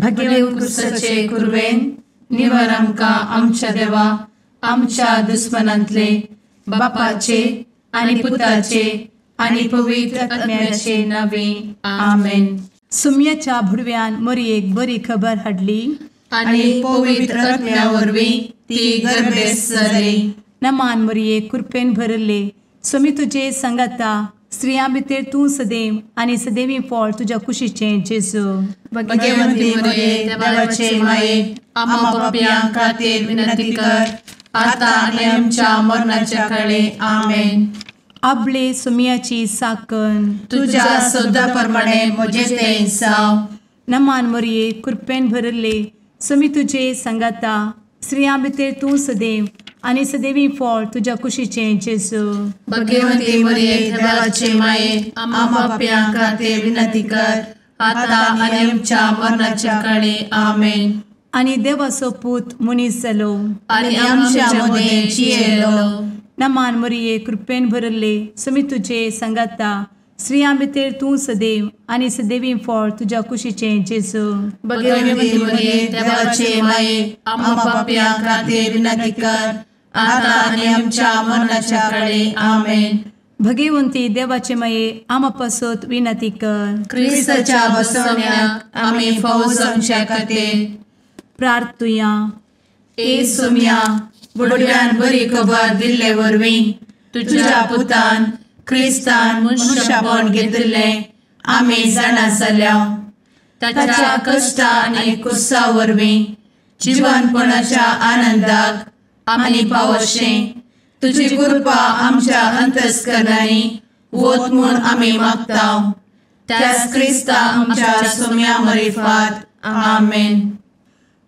भगेवन कुर्साचे कुर्वेन निवार आमकां आमच्या देवा आमच्या दुस्मनांतले बापाचे आनी पुताचे आनी पवित्र आत्म्याचे नावे आमेन. सुम्याच्या भुडव्यान मरयेक बरी खबर हाडली आनी पवित्र आत्म्या वरवीं ती गर्भेस जाली. नमान मरयेक कृपेन भरले सुमी तुजे संगता स्त्रियां भितर तूं सदैव आनी सदैवी फळ तुज्या कुशीचें जेजू. भगवंती मरिये देवाचे माये आम्हा पाप्यां खातीर विनंती कर आता आनी आमच्या मरणाच्या काळी आमेन. आपले सुमयाची साकन तुझ्या सोदा प्रमाणे म्हजे तें जाव. नमान मरये कृपेन भरले सुमी तुजे संगता स्त्रियां भितर तूं सदैव आनी सदैवी फळ तुज्या कुशीचें जेजू. भगवंती मरिये देवाचे माये आम्हा पाप्यां खातीर विनंती कर आता आनी आमच्या मरणाच्या काळी आमेन. आनी देवाचो पूत मनीस जालो आनी आमच्या मदीं जियेलो. नमान मरये कृपेन भरले सुमी तुजे संगता स्त्रियां भितर तूं सदैव आनी सदैवी फळ तुज्या कुशीचें जेजू. भगवंती मरिये देवाचे माये आम्हा पाप्यां खातीर विनंती कर आता आनी आमच्या मरणाच्या काळी आमेन. भगवंती देवाचे माये आमा पासत विनंती कर. क्रिस्ताच्या बसवण्याक आमी फावो जावच्या खातीर प्रार्थुया. ए सुम्या बुडव्यान बरी खबर दिल्ले वरवीं तुज्या पुतान क्रिस्तान मनशापण घेतिल्लें आमी जाणा जाल्या. ताच्या कश्टा आनी कुर्सा वरवीं जिवनपणाच्या आनंदाक आमी पावशें तुजी कृपा आमच्या अंतस्करणांनी वत म्हूण आमी मागतांव. त्याच क्रिस्ता आमच्या सुम्या मरिफात आमेन.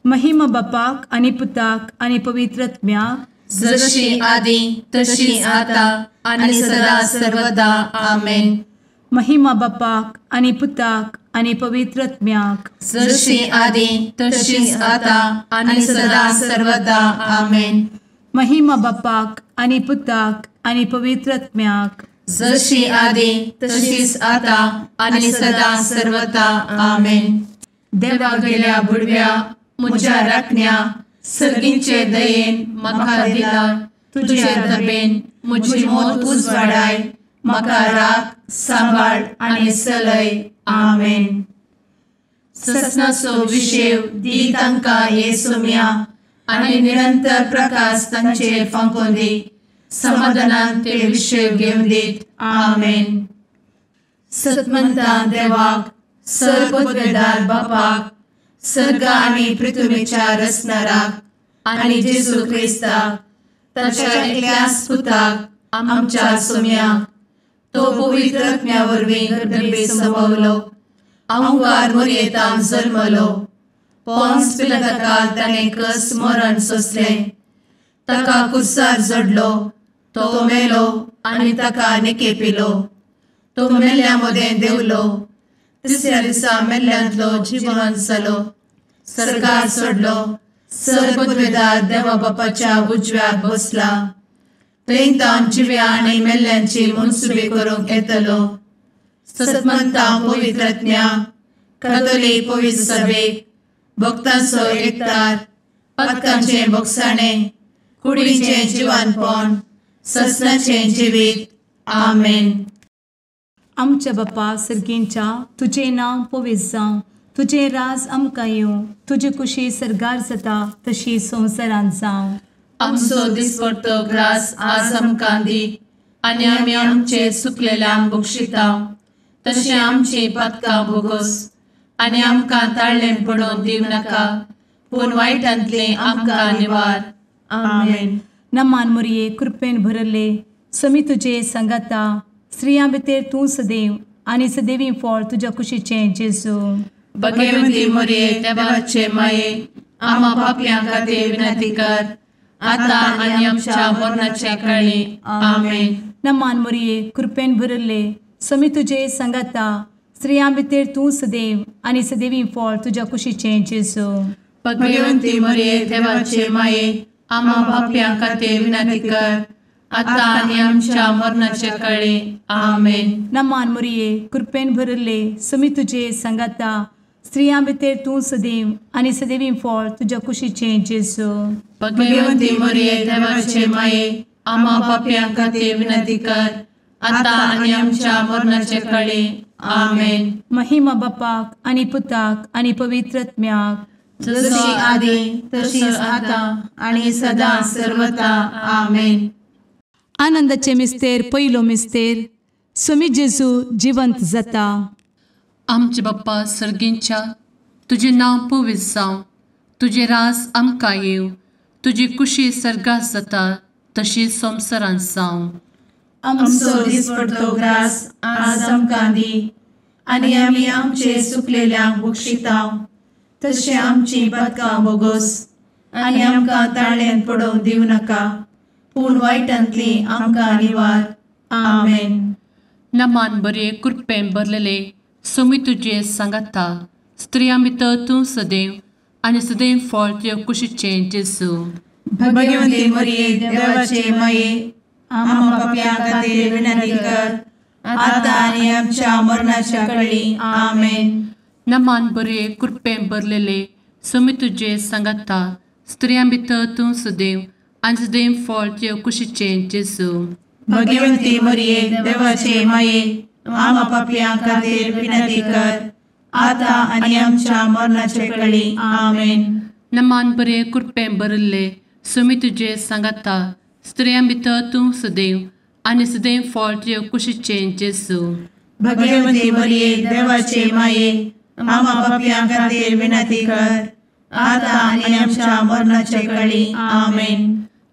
महिमा बापाक आनी पुताक आनी पवित्र आत्म्याक जशी आदी तशी आता आनी सदा सर्वदा आमेन. महिमा बापाक आनी पुताक आनी पवित्र आत्म्याक जशी आदी तशीच आता आनी सदा सर्वदा आमेन. महिमा बापाक आनी पुताक आनी पवित्र आत्म्याक जशी आदी तशीच आता आनी सदा सर्वदा आमेन. देवा गेल्या बुडव्या म्हज्या राखण्या सर्गींचे दयेन म्हाका दिला तुजे दबेन म्हजी मोत उजवाडाय म्हाका राख सांबाळ आनी चलय आमेन. ससनाचो विशेव दी तांकां हे सुम्या आनी निरंतर प्रकाश तांचेर फांकून दी. समाधानान ते विशेव घेवन दीत आमेन. सतमंता देवाक सर्वपदवेदार बापाक सर्ग आनी पृथ्वीच्या रचणाराक आनी जेजू क्रिस्ताक ताच्या एकल्याच पुताक आमच्या सुम्याक तो पवित्र आत्म्या वरवीं गर्भे संभवलो. अंगार मरयेंत जल्मलो. पोन्स पिलाताकाल ताणें कस मरण सोंसलें. ताका कुर्सार जडलो. तो मेलो आनी ताका निकेपिलो. तो मेल्ल्या मदें देंवलो. तिसऱ्या दिसा मेल्ल्यांतलो जिवंत जालो. सर्गार चडलो. सर्वपदवेदार देवा बापाच्या उजव्याक बसला. थंय तान जिव्या आनी मेल्ल्यांची मनसुबी करूंक येतलो. सतमंता पवित्र आत्म्या कातोलीक पवित्र सभेक भक्तांचो एकठार पातकांचें भोगसाणें कुडीचें जिवनपण ससनाचें जिवीत आमेन. आमच्या बापा सर्गींच्या तुजें नांव पवित्र जावं. तुजें राज आमकां येवं. तुजी कुशी सर्गार जाता तशी संवसारांत जावं. आमचो दिसपडटो ग्रास आज आमकां दी आनी आमी आमचे चुकलेल्यांक बक्षितांव. तशें आमची पातकां भोगोस आनी आमकां ताळ्ळें पडोवन दिव नाका पूण वायटांतलें आमकां निवार आमेन. नमान मरये कृपेन भरले समी तुजे संगता स्त्रियां भितर तूं सदैव आनी सदैवी फळ तुज्या कुशीचें जेजू. भगवंती मरिये देवाचे माये आम्हा पाप्यां खातीर विनंती कर आता आनी आमच्या मरणाच्या काळी आमेन. नमान मरये कृपेन भरले समी तुजे संगता स्त्रियां भितर तूं सदैव आनी सदैवी फळ तुज्या कुशीचें जेजू. भगवंती मरिये देवाचे माये आम्हा पाप्यां खातीर विनंती कर आता आनी आमच्या मरणाच्या काळी आमेन. नमान मरये कृपेन भरले समी तुजे संगता स्त्रियां भितर तूं सदैव आनी सदैवी फळ तुज्या कुशीचें जेजू. भगवंती मरिये देवाचे माये, आम्हा पाप्यां खातीर विनंती कर, आता आनी आमच्या मरणाचे काळी. आमेन. महिमा बापाक आनी पुताक आनी पवित्र आत्म्याक, जशी आदी तशीच आता आणि सदा सर्वदा. आमेन. आनंदाचे मिस्तेर पयलो मिस्तेर, स्वामी जेजू जिवंत जाता. आमचे बाप्पा सर्गींच्या, तुझे नांव पवित्र जावं, तुझे राज आमकां येवं, तुजी कुशी सर्गात जाता तशी संवसारांत जावं. आमचो दिसपडटो ग्रास आज आमकां दी, आनी आमी आमचे सुकलेल्यांक बक्षितांव, तशें आमची पातकां बोगोस आनी आमकां ताळ्यान पडोवंक दिवं नाका, पूण वायटांतली आमकां निवार. आमेन. नमान बरे कृपेन भरलेले स्वामी तुजे सांगाता, स्त्रियां भितर तूं सदैव आनी सदैव फळ तुज्या कुशीचें जेजू. भगवंती मरिये देवाचे माये, आम्हा पाप्यां खातीर विनंती कर, आता आनी आमच्या मरणाच्या काळी. आमेन. नमान बरे कृपेन भरलेले स्वामी तुजे सांगाता, स्त्रियां भितर तूं सदैव आनी सदैव फळ तुज्या कुशीचें जेजू. भगवंती मरिये देवाचे माये, आम्हा पाप्यां खातीर विनंती कर, आता आनी आमच्या मरणाचे काळी. आमेन. नमान बरे कृपेन भरले स्वामी तुजे सांगाता, स्त्रियां भितर तूं सदैव आनी सदैव फळ तुज्या कुशीचें जेजू. भगवंती मरिये देवाचे माये, आम्हा पाप्यां खातीर विनंती कर, आता आनी आमच्या मरणाचे काळी. आमेन.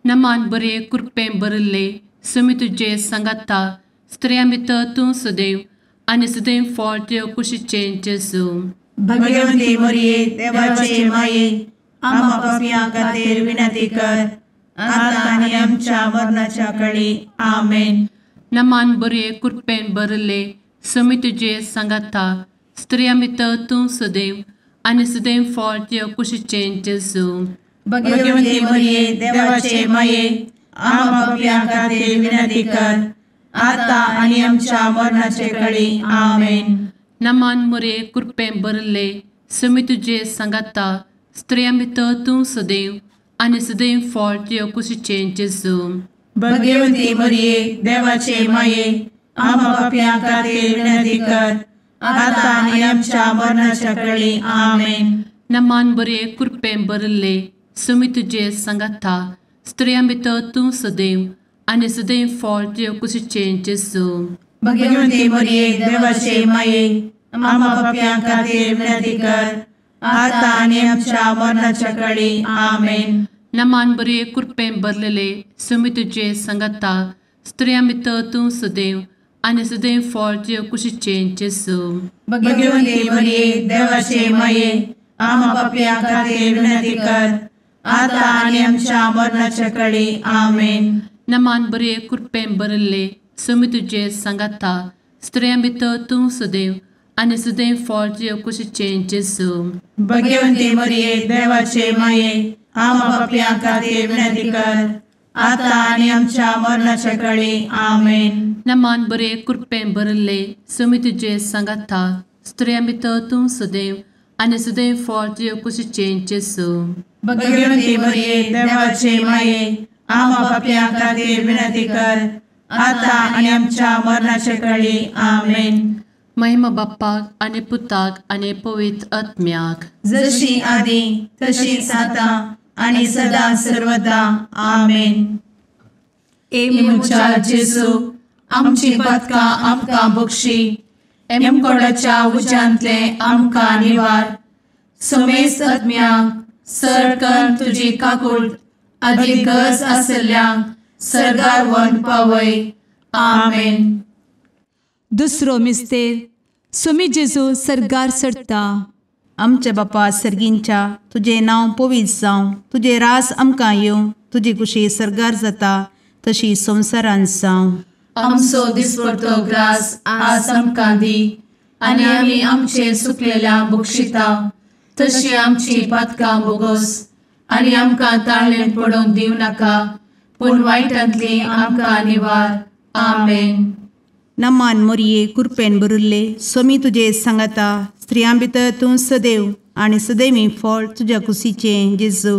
नमान बरे कृपेन भरले स्वामी तुजे सांगाता, स्त्रियां भितर तूं सदैव आनी सदैव फळ तुज्या कुशीचें जेजू. भगवंती मरिये देवाचे माये, आम्हा पाप्यां खातीर विनंती कर, आता आनी आमच्या मरणाच्या काळी. आमेन. नमान बरे कृपेन भरले स्वामी तुजे सांगाता, स्त्रियां भितर तूं सदैव आनी सदैव फळ तुज्या कुशीचें जेजू. भगवंती मरिये देवाचे माये, आम्हा पाप्यां खातीर विनंती कर, आता आनी आमच्या मरणाचे काळी. आमेन. नमान बरे कृपेन भरले स्वामी तुजे सांगाता, स्त्रियां भितर तूं सदैव आनी सदैव फळ तुज्या कुशीचें जेजू. भगवंती मरिये देवाचे माये, आम्हा पाप्यां खातीर विनंती कर, आता आनी आमच्या मरणाच्या काळी. आमेन. नमान बरे कृपेन भरले स्वामी तुजे सांगाता, स्त्रियां भितर तूं सदैव आनी सदैव फळ तुज्या कुशीचें जेजू. भगवंती मरिये देवाचे माये, आम्हा पाप्यां खातीर विनंती कर, आता आनी आमच्या मरणाच्या काळी. आमेन. नमान बरे कृपेन भरलेले स्वामी तुजे सांगाता, स्त्रियां भितर तूं सदैव आनी सदैव फळ तुज्या कुशीचें जेजू. भगवंती मरिये देवाचे माये, आम्हा पाप्यां खातीर विनंती कर, आता आनी आमच्या मरणाच्या काळी. आमेन. नमान बरे कृपेन भरले स्वामी तुजे सांगाता, स्त्रियां भितर तूं सदैव आनी सदैव फळ तुज्या कुशीचें जेजू. भगवंती मरिये देवाचे माये, आम्हा पाप्यां खातीर विनंती कर, आता आनी आमच्या मरणाच्या काळी. आमेन. नमान बरे कृपेन भरले स्वामी तुजे सांगाता, स्त्रियां भितर तूं सदैव आनी सदैव फळ तुज्या कुशीचें जेजू. भगवंती मरिये देवाचे माये, आम्हा पाप्यां खातीर विनंती कर, आता आनी आमच्या मरणाच्या काळी. आमेन. महिमा बाप्पाक आनी पुताक आनी पवित्र आत्म्याक, जशी आदी तशीच आता आनी सदा सर्वदा. आमेन. मुचा जेजू, आमची पातकां आमकां बक्षी, एमकोडाच्या उज्यांतले आमकां निवार. समेस्त आत्म्यांक सरकन तुजी काकूट, आदी गरज आसल्ल्यांक सर्गार व्हरून पावय. आमेन. दुसरो मिस्तेर, स्वामी जेजू सर्गार सरता. आमचे बापा सर्गींच्या, तुझे नांव पवित्र जावं, तुझे रास आमकां येवं, तुजी कुशी सर्गार जाता तशी संवसारांत जावं. आमचो दिसपडटो ग्रास आज आमकां दी, आनी आमी आमचे सुकलेल्यांक बक्षितांव, तशी आमची पातकां बोगोस आनी आमकां ताळ्यान पडोवंक दिवं नाका, पूण वायटांतली आमकां निवार. आमेन. नमान मरिये कृपेन भरिल्ले स्वामी तुजे सांगाता, स्त्रियां भितर तूं सदैव आणि सदैवी फळ तुझ्या कुशीचें जेजू.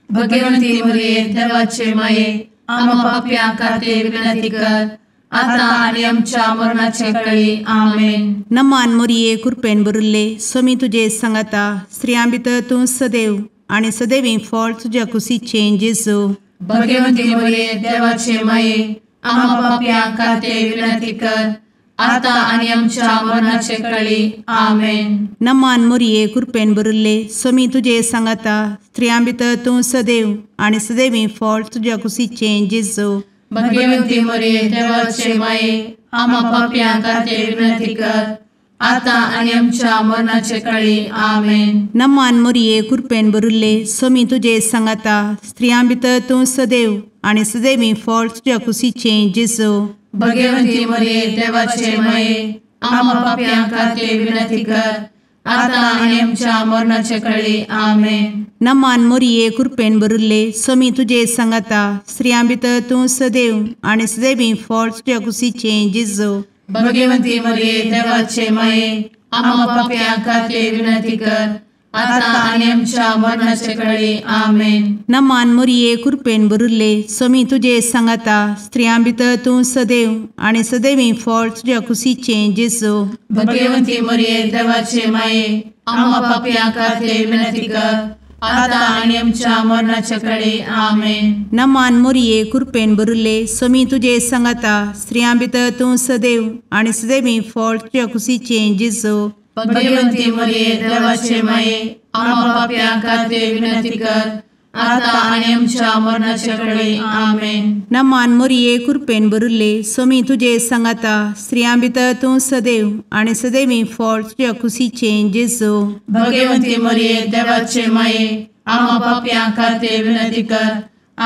भगवंती मरिये देवाचे माये आम्हा पाप्यां खातीर विनंती कर आता आणि आमच्या मरणाचे काळी आमेन. नमान मोरये कृपेन भरिल्ले स्वामी तुजे सांगाता स्त्रियां भितर तूं सदैव आणि सदैवी फळ तुझ्या कुशीचें जेजू. भगवंती मरिये देवाचे माये आम्हा पाप्यां खातीर विनंती कर आता आणि आमच्या मरणाचे काळी आमेन. नमान मोरये कृपेन भरिल्ले स्वामी तुजे सांगाता स्त्रियां भितर तूं सदैव आणि सदैवी फळ तुझ्या कुशीचें जेजू. भगवंती मरिये देवाचे माये आम्हा पाप्यां खातीर विनंती कर आता आणि आमच्या मरणाचे काळी आमेन. नमान मोरये कृपेन भरिल्ले स्वामी तुजे सांगाता स्त्रियां भितर तूं सदैव आणि सदैवी फळ तुझ्या कुशीचें जेजू. भगवंती मरिये देवाचे माये आम्हा पाप्यां खातीर विनंती कर आता आणि आमच्या मरणाचे काळी आमेन. नमान मोरये कृपेन भरिल्ले स्वामी तुजे सांगाता स्त्रियां भितर तूं सदैव आणि सदैवी फळ तुझ्या कुशीचें जेजू. भगवंती मरिये देवाचे माये आम्हा पाप्यां खातीर विनंती कर आता आणि आमच्या मरणाचे काळी आमेन. नमान मोरये कृपेन भरिल्ले स्वामी तुजे सांगाता स्त्रियां भितर तूं सदैव आणि सदैवी फळ तुझ्या कुशीचें जेजू. भगवंती मरिये देवाचे माये आम्हा पाप्यां खातीर विनंती कर आता आणि आमच्या मरणाचे काळी आमेन. नमान मोरये कृपेन भरिल्ले स्वामी तुजे सांगाता स्त्रियां भितर तूं सदैव आणि सदैवी फळ तुझ्या कुशीचें जेजू. भगवंती मरिये देवाचे माये आम्हा पाप्यां खातीर विनंती कर आता आणि आमच्या मरणाचे काळी आमेन. नमान मोरये कृपेन भरिल्ले स्वामी तुजे सांगाता स्त्रियां भितर तूं सदैव आणि सदैवी फळ तुझ्या कुशीचें जेजू. भगवंती मरिये देवाचे माये आम्हा पाप्यां खातीर विनंती कर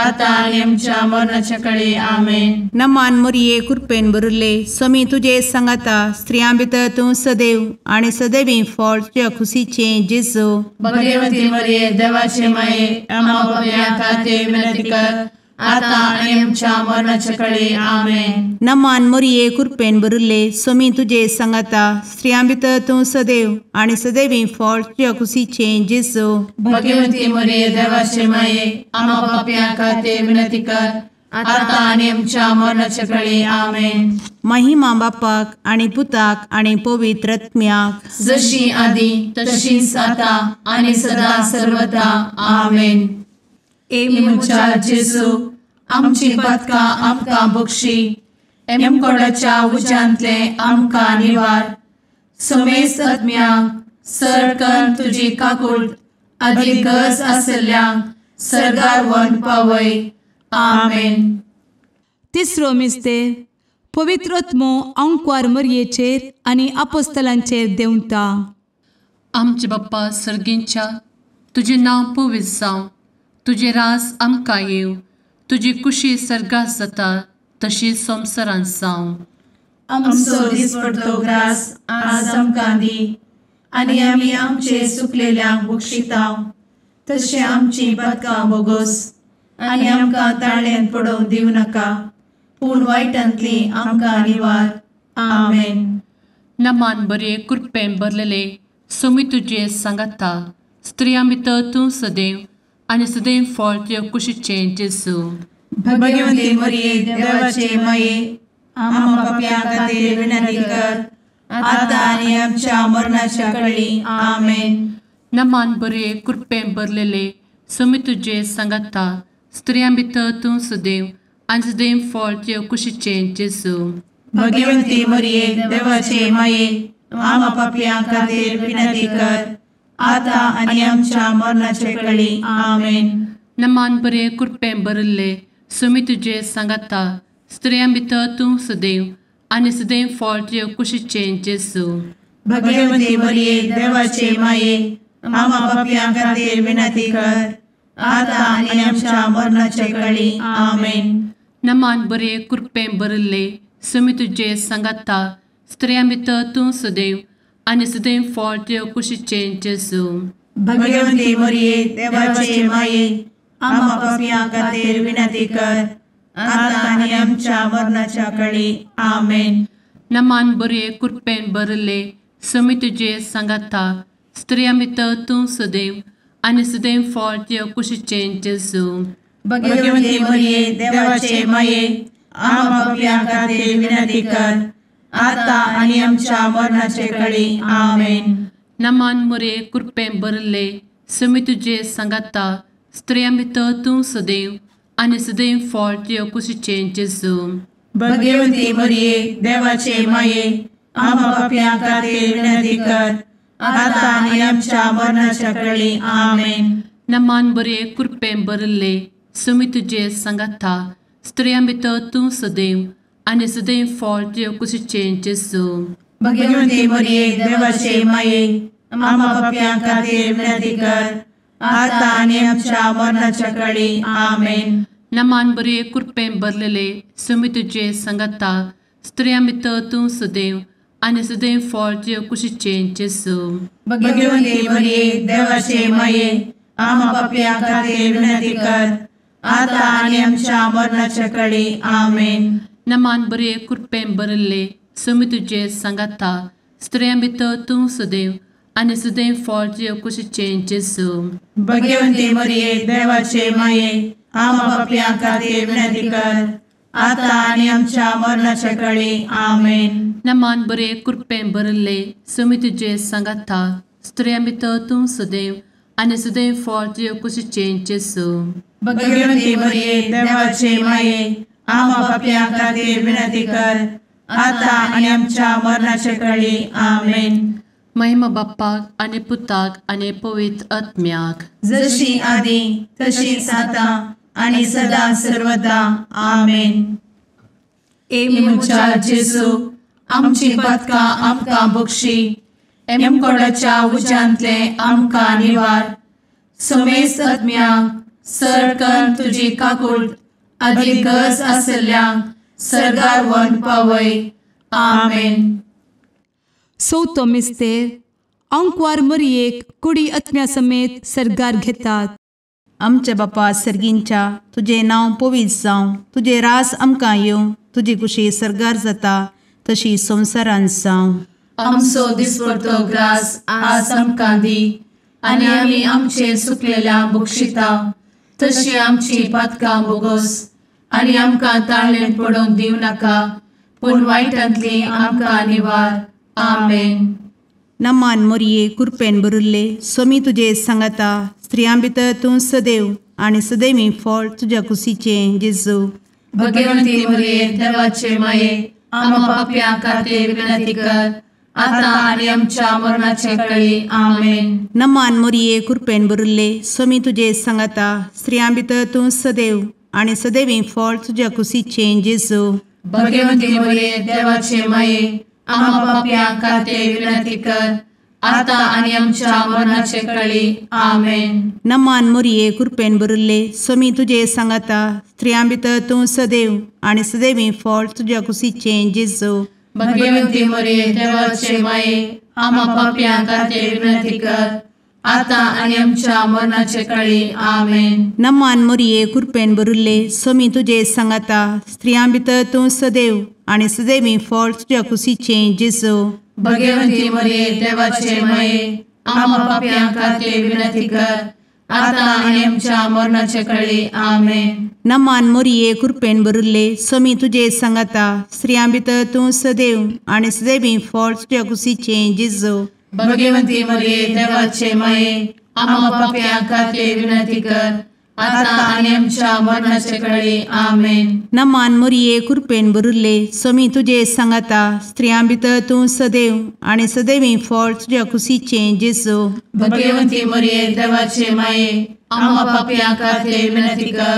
आता आणि आमच्या मरणाच्या काळी आमेन. नमान मोरये कृपेन भरिल्ले स्वामी तुजे सांगाता स्त्रियां भितर तूं सदैव आणि सदैवी फळ तुझ्या कुशीचें जेजू. भगवंती मरिये देवाचे माये आम्हा पाप्यां खातीर विनंती कर आता आणि आमच्या मरणाच्या काळी आमेन. नमान मोरये कृपेन भरिल्ले स्वामी तुजे सांगाता स्त्रियां भितर तूं सदैव आणि सदैवी फळ तुझ्या कुशीचें जेजू. भगवंती मरिये देवाचे माये आम्हा पाप्यां खातीर विनंती कर आता आणि आमच्या मरणाच्या काळी आमेन. महिमा बापाक आणि पुताक आणि पवित्र आत्म्याक जशी आधी तशीच आता आणि सदा सर्वदा आमेन. एमच्या जेजू आमची पदकां आमकां बक्षी एमकोडाच्या उज्यांतले आमकां निवार. समेस्त आत्म्यांक सरकन तुजी काकूट अधिक गरज आसल्ल्यांक सरगार व्हरून पावय. आमेन. तिसरो मिस्तेर पवित्र आत्मो अंकवार मरयेचेर आनी आपोस्तलांचेर देंवता. आमचे बाप्पा सर्गींच्या तुजें नांव पवित्र जावं, तुजें रास आमकां येव, तुजी कुशी सर्गास जाता तशीच संवसारांत जावं. आमचो दिसपडटो ग्रास आज आमकां दी आनी आमी आमचे चुकलेल्यांक बक्षितांव, तशें आमची पदकां बोगोस आनी आमकां ताळ्यान पडोवंक दिवं नाका, पूण वायटांतली आमकां निवार. आमेन. नमान बरे कृपेन भरलेले सोमी तुजे सांगाता स्त्रियां भितर तूं सदैव आनी सदैव फळ तुज्या कुशीचें जेजू. भगवंती मरिये देवाचे माये आम्हा पाप्यां खातीर विनंती कर आता आनी आमच्या मरणाच्या काळी आमेन. नमान बरे कृपेन भरलेले सोमी तुजे सांगाता स्त्रियां भितर तूं सदैव आनी सदैव फळ तुज्या कुशीचें जेजू. भगवंती मरिये देवाचे माये आम्हा पाप्यां खातीर विनंती कर आता आनी आमच्या मरणाचे काळी आमेन. नमान बरे कृपेन भरले सोमी तुजे सांगाता स्त्रियां भितर तूं सदैव आनी सदैव फळ तुज्या कुशीचें जेजू. भगवंती मरिये देवाचे माये आम्हा पाप्यां खातीर विनंती कर आता आनी आमच्या मरणाचे काळी आमेन. नमान बरे कृपेन भरले सोमी तुजे सांगाता स्त्रियां भितर तूं सदैव आनी सदैव फळ तुज्या कुशीचें जेजू. भगवंती मरिये देवाचे माये आम्हा पाप्यां खातीर विनंती कर आता आनी आमच्या मरणाच्या काळी आमेन. नमान बरे कृपेन भरले सुमी तुझे सांगाता स्त्रियां भितर तूं सदैव आनी सदैव फळ तुझ्या कुशीचें जेजू. भगवंती मरिये देवाचे माये आम्हा पापियां खातीर विनंती कर आता आनी आमच्या मरणाचे काळी आमेन. नमान मोरे कृपें भरले सुमी तुझे सांगाता स्त्रियां भितर तूं सदैव आनी सदैव फळ तुझ्या कुशीचें जेजू. भगवंती मरिये देवाचे माये आम्हा पापियां खातीर विनंती कर आता आनी आमच्या मरणाच्या काळी आमेन. नमान बरे कृपें भरले सुमी तुझे सांगाता स्त्रियां भितर तूं सदैव आनी सदैव फळ तुझ्या कुशीचें जेजू. भगवंती मरिये देवाचे माये आम्हा पापियां खातीर विनंती कर आता आनी आमच्या मरणाच्या काळी आमेन. नमान बरे कृपें भरलेले सुमी तुझे सांगाता स्त्रियां भितर तूं सदैव आनी सदैव फळ तुझ्या कुशीचें जेजू. भगवंती मरिये देवाचे माये आम्हा पापियां खातीर विनंती कर आता आनी आमच्या मरणाच्या काळी आमेन. नमान बरे कृपें भरले सुमी तुझे सांगाता स्त्रियां भितर तूं सदैव आनी सदैव फळ तुझ्या कुशीचें जेजू. भगवंती मरिये देवाचे माये आम्हा पापियां खातीर विनंती कर आता आनी आमच्या मरणाच्या काळी आमेन. नमान बरे कृपें भरले सुमी तुझे सांगाता स्त्रियां भितर तूं सदैव आनी सदैव फळ तुझ्या कुशीचें जेजू. भगवंती मरिये देवाचे माये आम्हा पापियां खातीर विनंती कर आता आनी आमच्या मरणाच्या काळी आमेन. महिमा बाप्पाक आनी पुताक आनी पवित्र आत्म्याक जशी आदी तशीच आता आनी सदा सर्वदा आमेन. मुचा जेजू आमची पदकां आमकां बक्षी एमकोडाच्या उज्यांतले आमकां निवार. सुमेस्त आत्म्यांक सरकन तुजी काकूट अधिक गरज आसल्यांक सरगार व्हरून पावय. आमेन. चवथो मिस्तेर अंकवार मरियेक कुडी आत्म्या समेत सरगार घेतात. आमच्या बापा सर्गींच्या तुझे नांव पवित्र जावं, तुझे रास आमकां येवं, तुजी कुशी सरगार जाता तशी संवसारांत जावं. आमचो दिसपडटो ग्रास आज आमकां दी आनी आमी आमचे सुकलेल्यांक बक्षिता तशी आमची पातकां बोगोस आनी आमकां ताळ्ळेन पडोवंक दिवं नाका पूण वायटांतली आमकां निवार. आमेन. नमान मोरये कृपेन भरिल्ले सोमी तुजे सांगाता स्त्रियां भितर तूं सदैव आनी सदैवी फळ तुज्या कुशीचें जेजू. भगवंती मरिये देवाचे माये आमकां पाप्यां खातीर विनंती कर आता आनी आमच्या मरणाचे काळी. आमेन. नमान मोरये कृपेन भरिल्ले सोमी तुजे सांगाता स्त्रियां भितर तूं सदैव आनी सदैवी फळ तुज्या कुशीचें जेजू. भगवंती मरिये देवाचे माये आमकां पाप्यां खातीर विनंती कर आता आनी आमच्या मरणाचे काळी. आमेन. नमान मोरये कृपेन भरिल्ले सोमी तुजे सांगाता स्त्रियां भितर तूं सदैव आनी सदैवी फळ तुज्या कुशीचें जेजू. भगवंती मरिये देवाचे माये आमकां पाप्यां खातीर विनंती कर आता आनी आमच्या मरणाचे काळी. आमेन. नमान मोरये कृपेन भरिल्ले सोमी तुजे सांगाता स्त्रियां भितर तूं सदैव आनी सदैवी फळ तुज्या कुशीचें जेजू. भगवंती मरिये देवाचे माये आमकां पाप्यां खातीर विनंती कर आता आनी आमच्या मरणाचे काळी. आमेन. नमान मोरये कृपेन भरिल्ले सोमी तुजे सांगाता स्त्रियां भितर तूं सदैव आनी सदैवी फळ तुज्या कुशीचें जेजू. भगवंती मरिये देवाचे माये आमकां पाप्यां खातीर विनंती कर आता आनी आमच्या मरणाचे काळी. आमेन. नमान मोरये कृपेन भरिल्ले सोमी तुजे सांगाता स्त्रियां भितर तूं सदैव आनी सदैवी फळ तुज्या कुशीचें जेजू. भगवंती मरिये देवाचे माये आमकां पाप्यां खातीर विनंती कर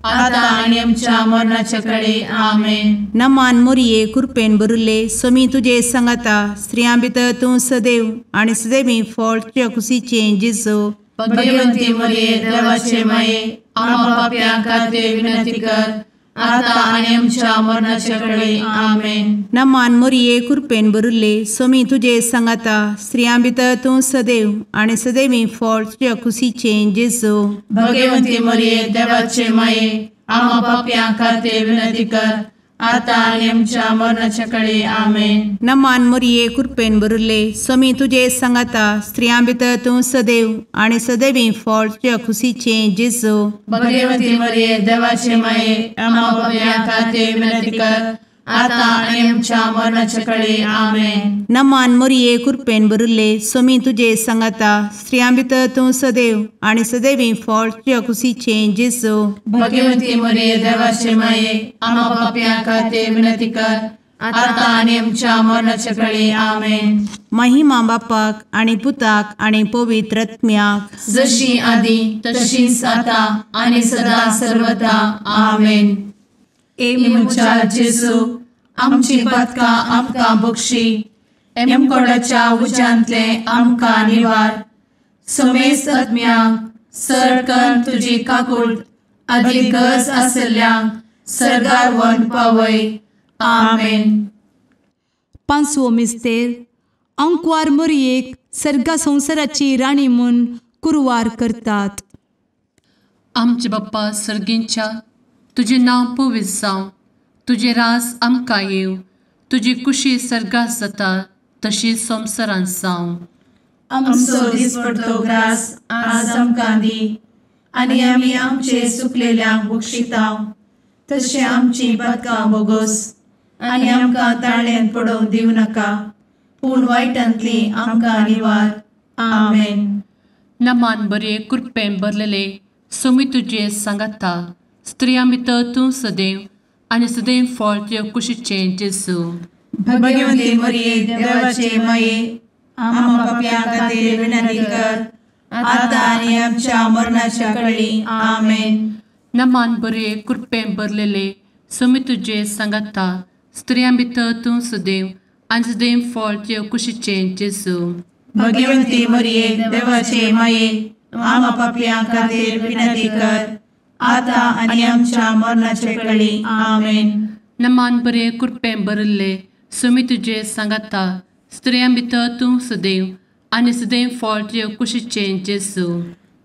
आता आनी आमच्या मरणाचे काळी. आमेन. नमान मोरये कृपेन भरिल्ले सोमी तुजे सांगाता स्त्रियां भितर तूं सदैव आनी सदैवी फळ तुज्या कुशीचें जेजू. भगवंती मरिये देवाचे माये आमकां पाप्यां खातीर विनंती कर आता आनी आमच्या मरणाचे काळी. आमेन. नमान मोरये कृपेन भरिल्ले सोमी तुजे सांगाता स्त्रियां भितर तूं सदैव आनी सदैवी फळ तुज्या कुशीचें जेजू. भगवंती मरिये देवाचे माये आमकां पाप्यां खातीर विनंती कर आता आणि आमच्या मरणाच्या काळी आमेन. नमान मोरये कृपेन बरुले स्वामी तुझे सांगाता स्त्रियां भितर तूं सदैव आणि सदैवी फळ तुझ्या खुशीचे जेजू. भगवती मरिये देवाचे माये आम्हा पापियां खातीर विनंती कर, आता आणि आमच्या मरणाच्या काळी आमेन. नमान मोरये कृपेन बरुले स्वामी तुझे सांगाता स्त्रियां भितर तूं सदैव आणि सदैवी फळ तुझ्या खुशीचे जेजू. भगवती मरिये देवाचे माये आम्हा पापियां खातीर विनंती कर, आता आणि आमच्या मरणाच्या काळी आमेन. महिमा बापाक आणि पुताक आणि पवित्र आत्म्याक जशी आधी तशीच आता आणि सदा सर्वदा आमेन. एमुच्या जेजू आमची पदकां आमकां बक्षी, एमकोडाच्या उज्यांतले आमकां निवार. समेस्त आत्म्यांक सरकन तुजी काकूट अधिक गरज आसल्ल्यांक सर्गार व्हरून पावय. आमेन. पांचवो मिस्तेर अंकवार मोरयेक सर्गा संवसाराची राणी म्हूण कुरवार करतात. आमचे बाप्पा सर्गींच्या तुझे नांव पवित्र जावं, तुझे रास आमकां येव, तुजी कुशी सर्गात जाता तशी संवसारांत जावं. आमचो दिसपडटो ग्रास आज आमकां दी, आनी आमी आमचे सुकलेल्यांक बक्षितांव. तशें आमची पदकां बोगोस आनी आमकां ताळ्यान पडोवंक दिवं नाका, पूण वायटांतली आमकां निवार. आमेन. नमान बरे कृपेन भरलेले सोमी तुझे सांगाता स्त्रियां भितर तूं सदैव आणि सदैव फळ तुझ्या कुशीचे जेजू. भगवती मरिये देवाचे माये आम्हा पापियां खातीर विनंती कर, आता आनी आमच्या मरणाच्या काळी आमेन. नमान बरे कृपेन भरलेले सोमी तुझे सांगाता स्त्रियां भितर तूं सदैव आणि सदैव फळ तुझ्या कुशीचे जेजू. भगवती मरिये देवाचे माये आम्हा पापियां खातीर विनंती कर, आता आनी आमच्या मरणाच्या काळी आमेन. नमान बरे कृपेन भरले सोमी तुझे सांगाता स्त्रियां भितर तूं सदैव आणि सदैव फळ तुझ्या कुशीचे जेजू.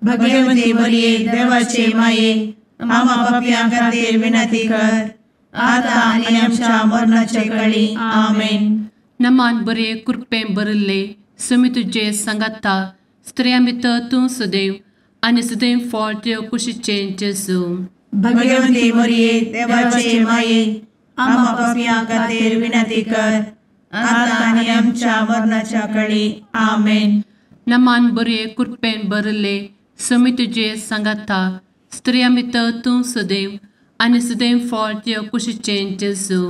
भगवती मरिये देवाचे माये आम्हा पापियां खातीर विनंती कर, आता आनी आमच्या मरणाच्या काळी आमेन. नमान बरे कृपेन भरले सोमी तुझे सांगाता स्त्रियां भितर तूं सदैव आणि सदैव फळ तुझ्या कुशीचे जेजू. भगवती मरिये देवाचे माये आम्हा पापियां खातीर विनंती कर, आता आनी आमच्या मरणाच्या काळी आमेन. नमान बरे कृपेन भरले सोमी तुझे सांगाता स्त्रियां भितर तूं सदैव आणि सदैव फळ तुझ्या कुशीचे जेजू.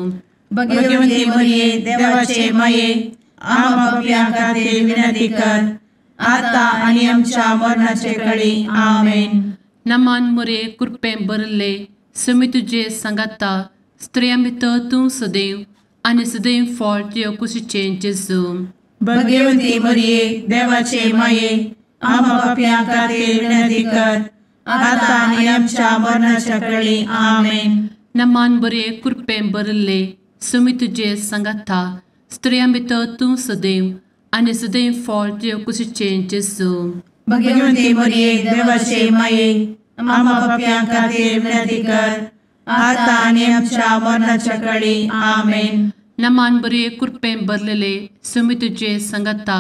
भगवती मरिये देवाचे माये आम्हा पापियां खातीर विनंती कर, आता आनी आमच्या मरणाच्या काळी आमेन. नमान बरे कृपेन भरले सोमी तुझे सांगाता स्त्रियां भितर तूं सदैव आणि सदैव फळ तुझ्या कुशीचे जेजू. भगवती मरिये देवाचे माये आम्हा पापियां खातीर विनंती कर, आता आनी आमच्या मरणाच्या काळी आमेन. नमान बरे कृपेन भरले सोमी तुझे सांगाता स्त्रियां भितर तूं सदैव आणि सदैव फळ तुझ्या कुशीचे जेजू. भगवती मरिये देवाचे माये आम्हा पापियां खातीर विनंती कर, आता आनी आमच्या मरणाच्या काळी आमेन. नमान बरे कृपेन भरलेले सोमी तुझे सांगाता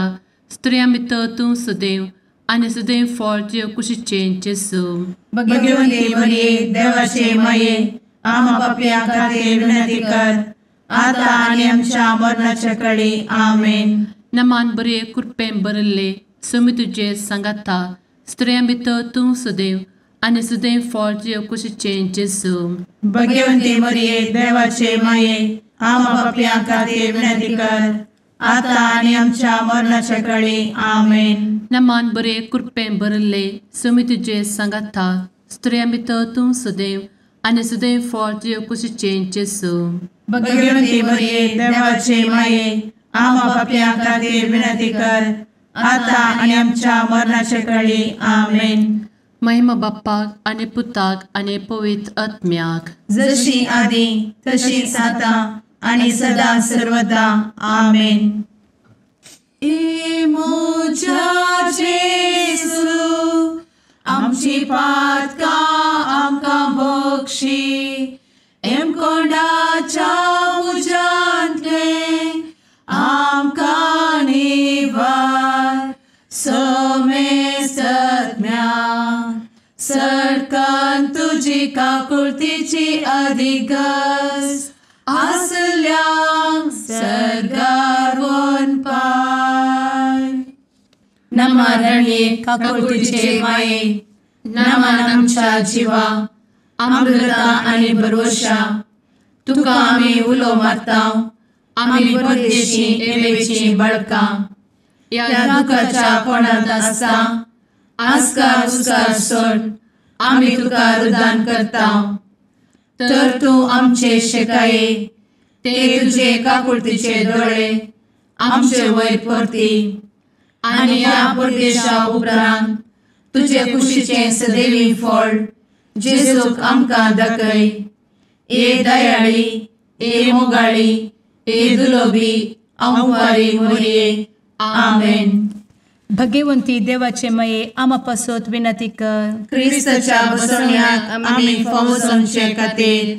स्त्रियां भितर तूं सदैव आणि सदैव फळ तुझ्या कुशीचे जेजू. भगवती मरिये देवाचे माये आम्हा पापियां खातीर विनंती कर, आता आनी आमच्या मरणाच्या काळी आमेन. नमान बरे कृपेन भरले सोमी तुझे सांगाता स्त्रियां भितर तूं सदैव आणि सदैव फळ तुझ्या कुशीचे जेजू. भगवती मरिये देवाचे माये आम्हा पापियां खातीर विनंती कर, आता आनी आमच्या मरणाच्या काळी आमेन. नमान बरे कृपेन भरले सोमी तुझे सांगाता स्त्रियां भितर तूं सदैव आणि सदैव फळ तुझ्या कुशीचे जेजू. भगवती मरिये देवाचे माये आम्हा पापियां खातीर विनंती कर, आता आनी आमच्या मरणाच्या काळी आमेन. महिमा बाप्पाक आणि पुताक आणि पवित्र आत्म्याक जशी आधी तशीच आता आणि सदा सर्वदा आमेन. मोजा जेसू आमची पातकां आमकां बक्षी, एम कोंडाच्या तुजी काकुळतीची अधिगस आसल्या सर्गार वन पाय. नमारणे काकुळतीचे माये नमान आमच्या जिवा अमृता आणि भरोशा तुका आम्ही उलो मारता. आम्ही परदेशी येवेची बळका या दुखाच्या कोणात असता आस्कार उस्कार सोड आम्ही तुका रुदान करता. तर तू आमचे शेकाये ते तुझे काकुळतीचे डोळे आमचे वयर परती आणि या परदेशा उपरांत तुझे कुशीचे सदैवी फळ जेजूक आमकां दाखय. ए दयाळी ए मोगाळी ए दुलोबी अंवारी मोरये. आमेन. भगवंती देवाचे मये आमा पासत विनंती कर. क्रिस्ताच्या बसवण्याक आम्ही फावो समचे खातीर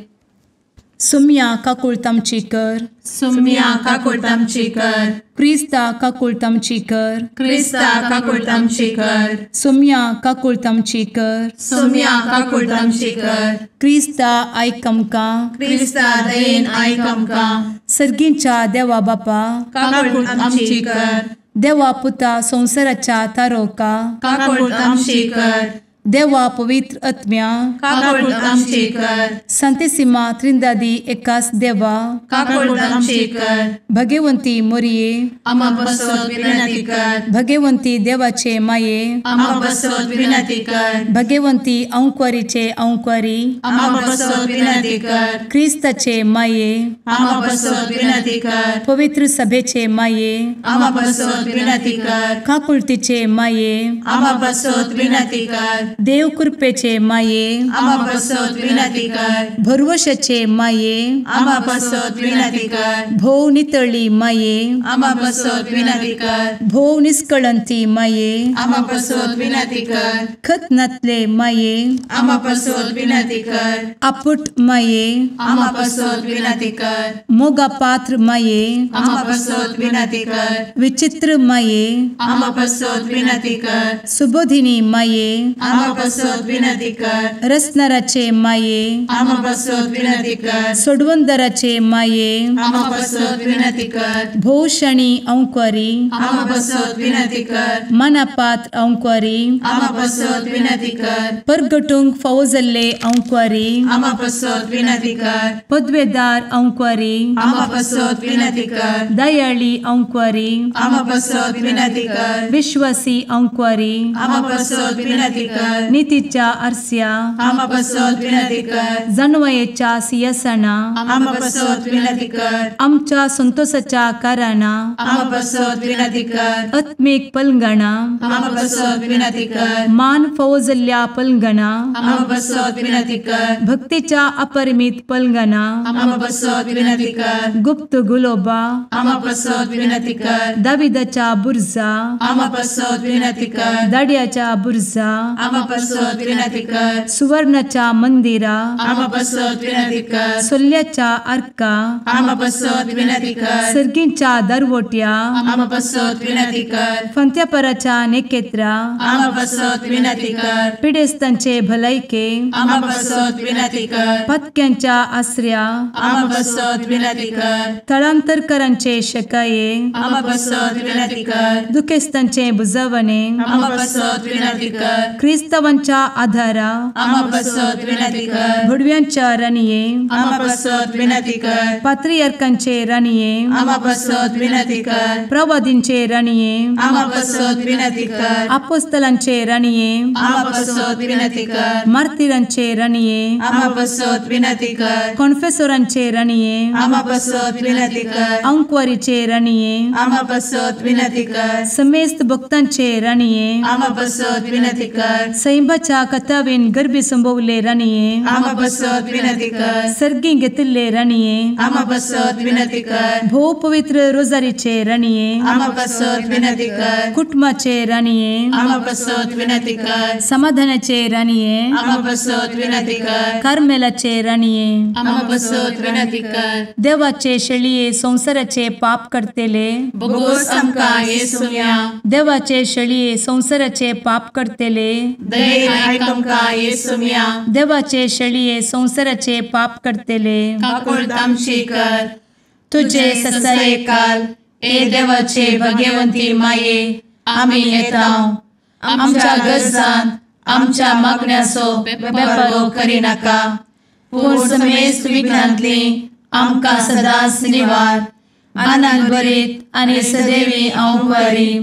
सुम्या काकुळतामची कर. सुम्या काकुळतामची कर. क्रिस्ता काकुळतामची कर. क्रिस्ता काकुळतामची कर. सुम्या काकुळतामची कर. सुम्या काकुळतामची कर. क्रिस्ता आयक आमकां. क्रिस्ता दयेन आयक आमकां. सर्गींच्या देवा बापा काकुळतामची कर. देवा पुता संसाराच्या तारोका काकुळतामची कर. देवा पवित्र आत्म्या काकुळतामची कर. सांतेसिमा त्रिंदादी एकाच देवा काकुळतामची कर. भगवंती मोरये आमा बसवत विनंती कर. भगवंती देवाचे माये आमा बसवत विनंती कर. भगवंती अंकुरीचे अंकुरी आमा बसवत विनंती कर. ख्रिस्ताचे माये आमा बसवत विनंती कर. पवित्र सभेचे माये आमा बसवत विनंती कर. काकुळतीचे माये आमा बसवत विनंती कर. देव कृपेचे माये आमा बसवत विनंती कर. भरवशाचे माये आमा बसवत विनंती कर. भोव नितळी माये आमा बसवत विनंती कर. भोव निष्कळंती माये आमा बसवत विनंती कर. खतनातले माये आमा बसवत विनंती कर. आपुट माये आमा बसवत विनंती कर. मोगा पात्र माये आमा बसवत विनंती कर. विचित्र माये आमा बसवत विनंती कर. सुबोधिनी माये आमा बसवत विनंती कर. रसनाराचे माये आमा बसवत विनंती कर. सोडवंदराचे माये आमा बसवत विनंती कर. भोषणी अंकुरी आमा बसवत विनंती कर. मनापात्र अंकुरी आमा बसवत विनंती कर. परगटूंक फौजल्ले अंकुरी आमा बसवत विनंती कर. पदवेदार अंकुरी आमा बसवत विनंती कर. दयाळी अंकुरी आमा बसवत विनंती कर. विश्वासी अंकुरी आमा बसवत विनंती कर. नीतीच्या आरस्या आमा बसवत विनंती कर. जाणवायेच्या सिंहासना आमा बसवत विनंती कर. आमच्या संतोषाच्या कारणा आमा बसवत विनंती कर. आत्मिक पलंगणा आमा बसवत विनंती कर. मान फौजल्ल्या पलंगणा आमा बसवत विनंती कर. भक्तीच्या अपरिमित पलंगणा आमा बसवत विनंती कर. गुप्त गुलोबा आमा बसवत विनंती कर. दाविदाच्या बुर्जा आमा बसवत विनंती कर. दाड्याच्या बुर्जा आमा बसवत विनंती कर. सुवर्णाच्या मंदिरा आमा बसवत विनंती कर. सोल्याच्या अर्का आमा बसवत विनंती कर. सर्गींच्या दरवोट्या आमा बसवत विनंती कर. फंत्यापराच्या नेकेत्रा आमा बसवत विनंती कर. पिडेस्तांचे भलायके आमा बसवत विनंती कर. पथक्यांच्या आसऱ्या आमा बसवत विनंती कर. स्थळांतरकरांचे शकाये आमा बसवत विनंती कर. दुखेस्तांचे बुजावणे आमा बसवत विनंती कर. ख्रिस्तवांच्या आधारा आमा बसवत विनंती कर. भडव्यांच्या राणीये आमा बसवत विनंती कर. पात्रियार्कांचे राणीये आमा बसवत विनंती कर. प्रवादींचे राणीये आमा बसवत विनंती कर. अपोस्तलांचे राणीये आमा बसवत विनंती कर. मार्तिरांचे राणीये आमा बसवत विनंती कर. कॉन्फेसोरांचे राणीये आमा बसवत विनंती कर. अंकुरीचे राणीये आमा बसवत विनंती कर. समेस्त भक्तांचे राणीये आमा बसवत विनंती कर. सैंबाच्या कथावेन गर्भी संभवले राणीये आमा बसवत विनंती कर. सर्गी घेतले राणीये आमा बसवत विनंती कर. भो पवित्र रोजारीचे राणीये आमा बसवत विनंती कर. कुटुंबाचे राणीये आमा बसवत विनंती कर. समाधानाचे राणीये आमा बसवत विनंती कर. कार्मेलाचे राणीये आमा बसवत विनंती कर. देवाचे शेळिये संसाराचे पाप करतेले बोगोस आमकां येसुया. देवाचे शेळिये संसाराचे पाप करतेले दये आयक आमकां येसू मिया देवाचे शेळये संवसाराचे पाप करतेले काकूळ आमची कर तुझे ससाये काल ए देवाचे भगवंती माये आमी येता आमच्या गरजांत आमच्या मागण्याचो बेपारो करी नाका पूण समेस्त विघ्नांतली आमकां सदांच निवार आनंद बरीत आनी सदैवी अंकुरी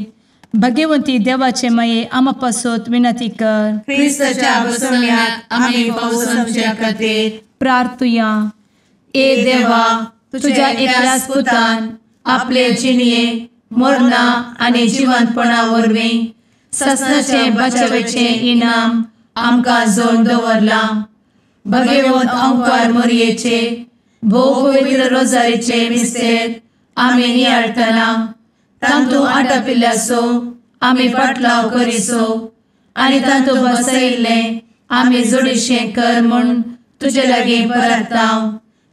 भगवंती देवाचे माये आम पासत विनंती कर क्रिस्ताच्या बसवण्यात आमी पावसाच्या खातीर प्रार्थुया ए देवा तुझ्या एकल्याच पुतान आपले जिणये मरणा आनी जिवंतपणा वरवीं ससनाचे बचावेचे इनाम आमकां जोड दवरला भगवंत अंकार मोरयेचे भोव पवित्र रोजारीचे मिस्तेर आमी नियाळटना तांतू आटापिल्ल्यासो आमी पाटलाव करिसो आनी तांतू बसयिल्ले आमी जोडीशें कर म्हूण तुजे लागीं परतांव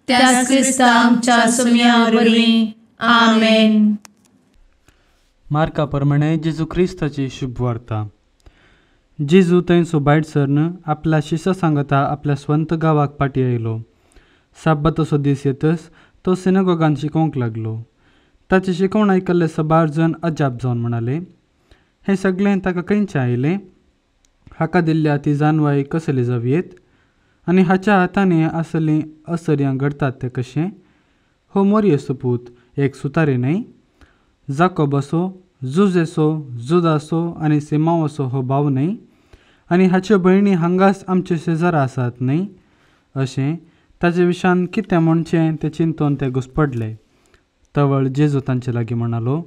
त्याच क्रिस्ता आमच्या सुम्या वरवीं आमेन. मार्का प्रमाणे जेजू क्रिस्ताची शुभ वार्ता. जेजू थंयसो भायर सरन आपल्या शिश्यां सांगता आपल्या स्वंत गांवाक पाटी आयलो. साब्बाताचो दीस येतच तो सिनेगॉगांत शिकोवंक लागलो. ताचें शिकवण आयकल्ले सबार जण अजाप जावन म्हणाले, हें सगळें ताका खंयचें आयलें? हाका दिल्ल्या ती जानवाय कसली जावयेत आनी हाच्या हातांनी आसलीं असर्यां घडटात तें कशें? हो मोरयेचो पूत एक सुतारी न्हय? जाकोबाचो, जुजेचो, जुदासो आनी सिमावाचो हो भाव न्हय? आनी हाच्यो भयणी हांगाच आमचे शेजारा आसात न्हय? अशें ताचे विशान कितें म्हणचें तें चिंतून ते घुस्पडले. तवळ जेजू तांचे लागीं म्हणालो,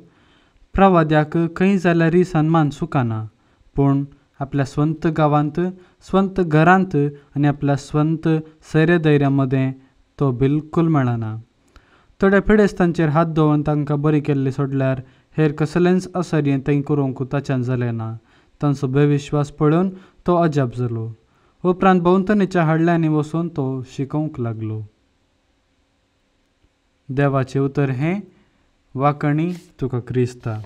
प्रवाद्याक खंय जाल्यार सन्मान सुकाना, पूण आपल्या स्वंत गांवांत, स्वंत घरांत आनी आपल्या स्वंत सैर्यधैर्या मदें तो बिलकूल मेळना. थोड्या पिडेस्तांचेर हात दवरून तांकां बरी केल्ली सोडल्यार हेर कसलेंच असर्यें थंय करूंक ताच्यान जालें ना. तांचो बेविश्वास पळोवन तो अजाप जालो. उपरांत भोंवतणीच्या हाडल्यांनी वचून तो शिकोवंक लागलो. देवाचें उतर हें, वाकणी तुका क्रिस्ता.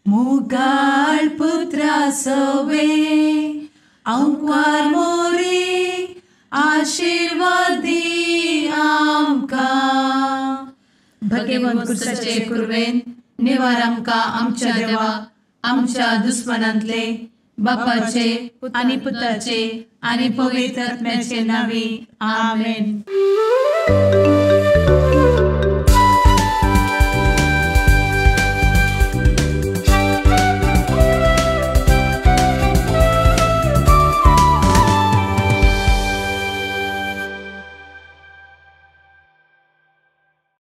मुगाळ पुत्रा सवे अंकार मोरी आशीर्वाद दी आमकां. भगवंत कुर्साचे कुरवेन निवार आमकां आमच्या देवा, आमच्या दुस्मनांतले, बापाचे आनी पुताचे आनी पवित्र आत्म्याचे नांवी. आमेन.